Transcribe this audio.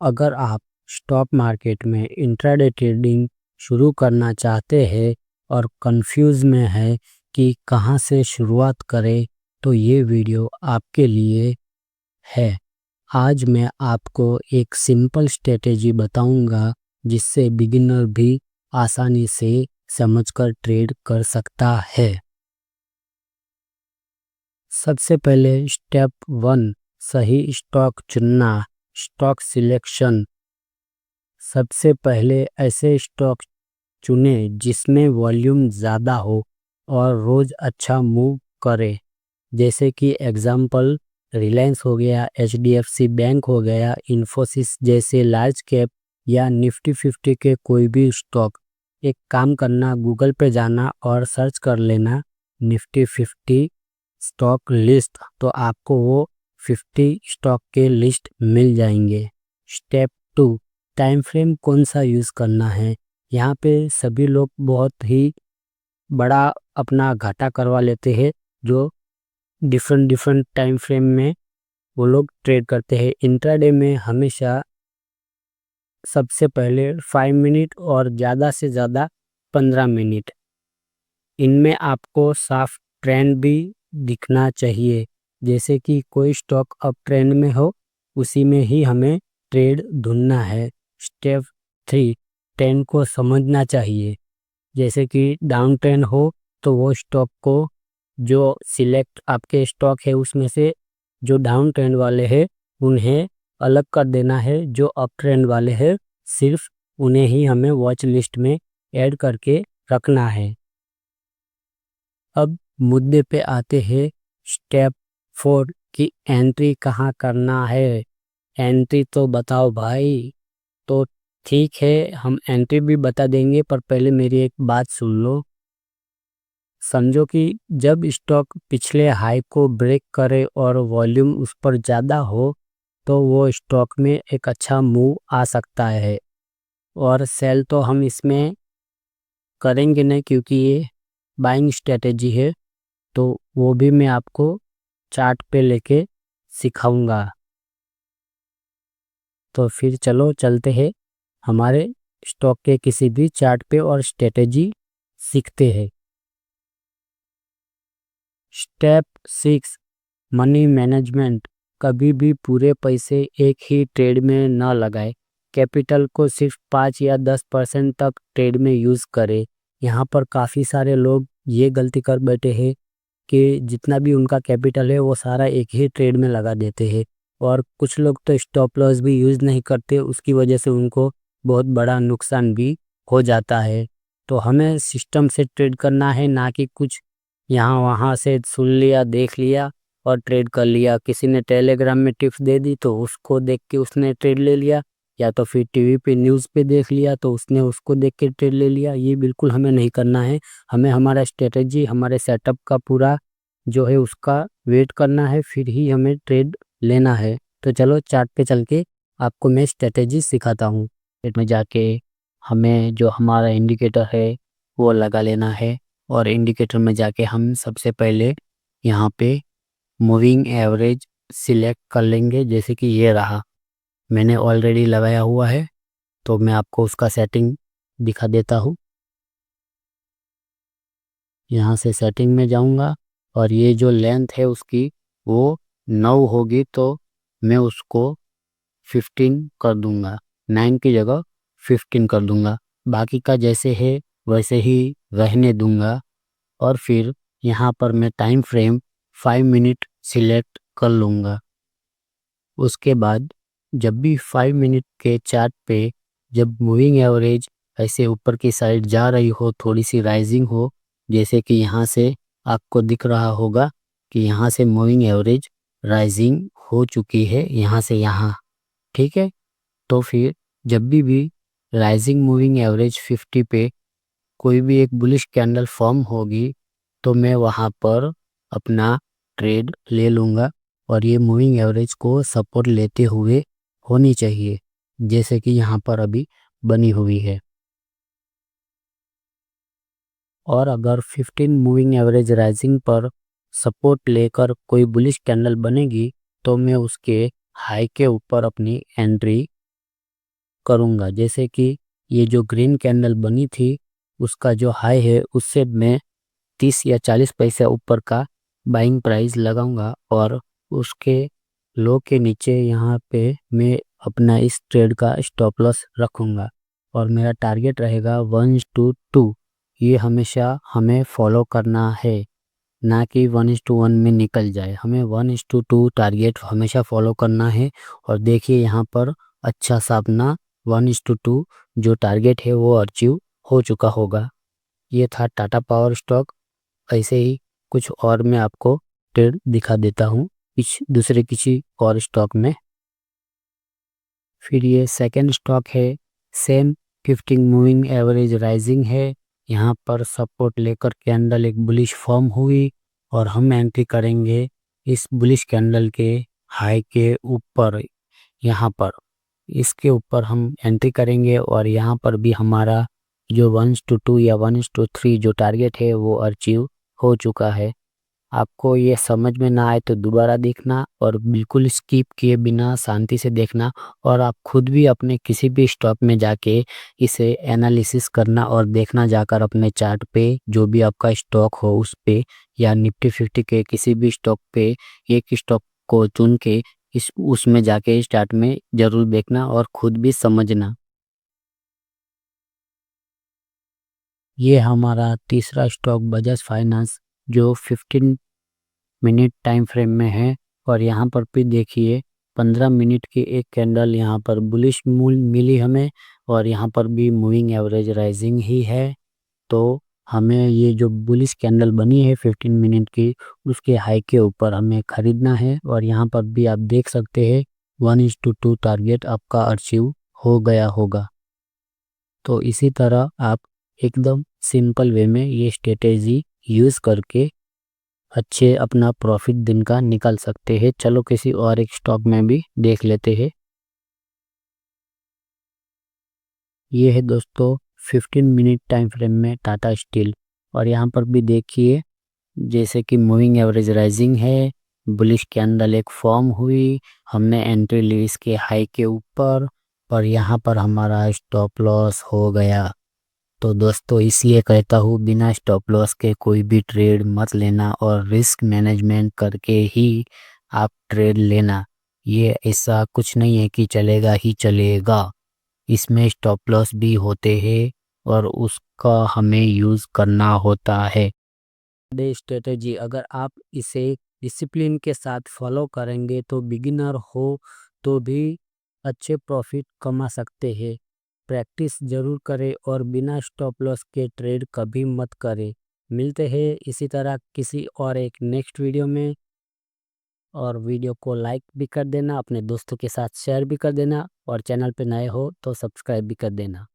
अगर आप stock market में इंट्राडे ट्रेडिंग शुरू करना चाहते हैं और कंफ्यूज में है कि कहां से शुरुआत करें, तो ये वीडियो आपके लिए है। आज मैं आपको एक सिंपल स्ट्रेटेजी बताऊंगा जिससे बिगिनर भी आसानी से समझकर ट्रेड कर सकता है। सबसे पहले स्टेप 1, सही स्टॉक चुनना। Stock selection. सबसे पहले ऐसे स्टॉक चुनें जिसमें वॉल्यूम ज़्यादा हो और रोज़ अच्छा मूव करे, जैसे कि एग्जांपल रिलायंस हो गया, एचडीएफसी बैंक हो गया, इन्फोसिस जैसे लार्ज कैप या निफ्टी 50 के कोई भी स्टॉक। एक काम करना, गूगल पे जाना और सर्च कर लेना निफ्टी 50 स्टॉक लिस्ट, तो आपको वो 50 स्टॉक के लिस्ट मिल जाएंगे। स्टेप 2, टाइम फ्रेम कौन सा यूज़ करना है। यहाँ पे सभी लोग बहुत ही बड़ा अपना घाटा करवा लेते हैं, जो डिफरेंट डिफरेंट टाइम फ्रेम में वो लोग ट्रेड करते हैं। इंट्राडे में हमेशा सबसे पहले 5 मिनट और ज़्यादा से ज़्यादा 15 मिनट, इनमें आपको साफ ट्रेंड भी दिखना चाहिए। जैसे कि कोई स्टॉक अप ट्रेंड में हो, उसी में ही हमें ट्रेड ढूंढना है। स्टेप 3, ट्रेंड को समझना चाहिए। जैसे कि डाउन ट्रेंड हो तो वो स्टॉक को, जो सिलेक्ट आपके स्टॉक है उसमें से जो डाउन ट्रेंड वाले हैं उन्हें अलग कर देना है। जो अप ट्रेंड वाले हैं सिर्फ उन्हें ही हमें वॉच लिस्ट में ऐड करके रखना है। अब मुद्दे पे आते हैं। स्टेप 4 की एंट्री कहाँ करना है। एंट्री तो बताओ भाई। तो ठीक है, हम एंट्री भी बता देंगे, पर पहले मेरी एक बात सुन लो। समझो कि जब स्टॉक पिछले हाई को ब्रेक करे और वॉल्यूम उस पर ज़्यादा हो, तो वो स्टॉक में एक अच्छा मूव आ सकता है। और सेल तो हम इसमें करेंगे नहीं, क्योंकि ये बाइंग स्ट्रेटेजी है, तो वो भी मैं आपको चार्ट पे लेके सिखाऊंगा। तो फिर चलो चलते हैं हमारे स्टॉक के किसी भी चार्ट पे और स्ट्रेटेजी सीखते हैं। Step 6, money management. कभी भी पूरे पैसे एक ही ट्रेड में न लगाए। कैपिटल को सिर्फ 5 या 10% तक ट्रेड में यूज़ करें। यहाँ पर काफ़ी सारे लोग ये गलती कर बैठे हैं कि जितना भी उनका कैपिटल है वो सारा एक ही ट्रेड में लगा देते हैं, और कुछ लोग तो स्टॉप लॉस भी यूज़ नहीं करते, उसकी वजह से उनको बहुत बड़ा नुकसान भी हो जाता है। तो हमें सिस्टम से ट्रेड करना है, ना कि कुछ यहाँ वहाँ से सुन लिया, देख लिया और ट्रेड कर लिया। किसी ने टेलीग्राम में टिप्स दे दी तो उसको देख के उसने ट्रेड ले लिया, या तो फिर टीवी पे न्यूज़ पे देख लिया तो उसने उसको देख के ट्रेड ले लिया। ये बिल्कुल हमें नहीं करना है। हमें हमारा स्ट्रेटजी, हमारे सेटअप का पूरा जो है उसका वेट करना है, फिर ही हमें ट्रेड लेना है। तो चलो चार्ट पे चल के आपको मैं स्ट्रेटजी सिखाता हूँ। ट्रेड में जाके हमें जो हमारा इंडिकेटर है वो लगा लेना है, और इंडिकेटर में जाके हम सबसे पहले यहाँ पे मूविंग एवरेज सिलेक्ट कर लेंगे। जैसे कि ये रहा, मैंने ऑलरेडी लगाया हुआ है, तो मैं आपको उसका सेटिंग दिखा देता हूँ। यहाँ से सेटिंग में जाऊँगा और ये जो लेंथ है उसकी वो 9 होगी, तो मैं उसको 15 कर दूंगा। 9 की जगह 15 कर दूंगा। बाकी का जैसे है वैसे ही रहने दूंगा। और फिर यहाँ पर मैं टाइम फ्रेम 5 मिनट सिलेक्ट कर लूँगा। उसके बाद जब भी 5 मिनट के चार्ट पे जब मूविंग एवरेज ऐसे ऊपर की साइड जा रही हो, थोड़ी सी राइजिंग हो, जैसे कि यहाँ से आपको दिख रहा होगा कि यहाँ से मूविंग एवरेज राइजिंग हो चुकी है, यहाँ से यहाँ, ठीक है। तो फिर जब भी राइजिंग मूविंग एवरेज 50 पे कोई भी एक बुलिश कैंडल फॉर्म होगी, तो मैं वहाँ पर अपना ट्रेड ले लूँगा। और ये मूविंग एवरेज को सपोर्ट लेते हुए होनी चाहिए, जैसे कि यहाँ पर अभी बनी हुई है। और अगर 15 मूविंग एवरेज राइजिंग पर सपोर्ट लेकर कोई बुलिश कैंडल बनेगी, तो मैं उसके हाई के ऊपर अपनी एंट्री करूँगा। जैसे कि ये जो ग्रीन कैंडल बनी थी उसका जो हाई है उससे मैं 30 या 40 पैसे ऊपर का बाइंग प्राइस लगाऊंगा और उसके लो के नीचे यहाँ पे मैं अपना इस ट्रेड का स्टॉप लॉस रखूँगा और मेरा टारगेट रहेगा 1:2। ये हमेशा हमें फॉलो करना है, ना कि 1:1 में निकल जाए। हमें 1:2 टारगेट हमेशा फॉलो करना है। और देखिए यहाँ पर अच्छा सा अपना 1:2 जो टारगेट है वो अचीव हो चुका होगा। ये था टाटा पावर स्टॉक। ऐसे ही कुछ और मैं आपको ट्रेड दिखा देता हूँ दूसरे किसी और स्टॉक में। फिर ये सेकंड स्टॉक है, सेम 15 मूविंग एवरेज राइजिंग है। यहाँ पर सपोर्ट लेकर कैंडल एक बुलिश फॉर्म हुई और हम एंट्री करेंगे इस बुलिश कैंडल के हाई के ऊपर। यहाँ पर इसके ऊपर हम एंट्री करेंगे और यहाँ पर भी हमारा जो 1:2 या 1:3 जो टारगेट है वो अचीव हो चुका है। आपको ये समझ में ना आए तो दोबारा देखना और बिल्कुल स्किप किए बिना शांति से देखना और आप खुद भी अपने किसी भी स्टॉक में जाके इसे एनालिसिस करना और देखना जाकर अपने चार्ट पे जो भी आपका स्टॉक हो उस पे या निफ्टी 50 के किसी भी स्टॉक पे एक स्टॉक को चुन के इस उसमें जाके इस चार्ट में ज़रूर देखना और खुद भी समझना। ये हमारा तीसरा स्टॉक बजाज फाइनेंस जो 15 मिनट टाइम फ्रेम में है और यहाँ पर भी देखिए 15 मिनट की एक कैंडल यहाँ पर बुलिश मूल मिली हमें और यहाँ पर भी मूविंग एवरेज राइजिंग ही है। तो हमें ये जो बुलिश कैंडल बनी है 15 मिनट की उसके हाई के ऊपर हमें खरीदना है और यहाँ पर भी आप देख सकते हैं 1:2 टारगेट आपका अचीव हो गया होगा। तो इसी तरह आप एकदम सिंपल वे में ये स्ट्रेटेजी यूज़ करके अच्छे अपना प्रॉफिट दिन का निकाल सकते हैं। चलो किसी और एक स्टॉक में भी देख लेते हैं। ये है दोस्तों 15 मिनट टाइम फ्रेम में टाटा स्टील और यहाँ पर भी देखिए जैसे कि मूविंग एवरेज राइजिंग है, बुलिश कैंडल एक फॉर्म हुई, हमने एंट्री ली इसके हाई के ऊपर पर यहाँ पर हमारा स्टॉप लॉस हो गया। तो दोस्तों इसलिए कहता हूँ बिना स्टॉप लॉस के कोई भी ट्रेड मत लेना और रिस्क मैनेजमेंट करके ही आप ट्रेड लेना। ये ऐसा कुछ नहीं है कि चलेगा ही चलेगा, इसमें स्टॉप लॉस भी होते हैं और उसका हमें यूज़ करना होता है। डे स्ट्रेटेजी अगर आप इसे डिसिप्लिन के साथ फॉलो करेंगे तो बिगिनर हो तो भी अच्छे प्रॉफिट कमा सकते हैं। प्रैक्टिस ज़रूर करें और बिना स्टॉप लॉस के ट्रेड कभी मत करें। मिलते हैं इसी तरह किसी और एक नेक्स्ट वीडियो में और वीडियो को लाइक भी कर देना, अपने दोस्तों के साथ शेयर भी कर देना और चैनल पे नए हो तो सब्सक्राइब भी कर देना।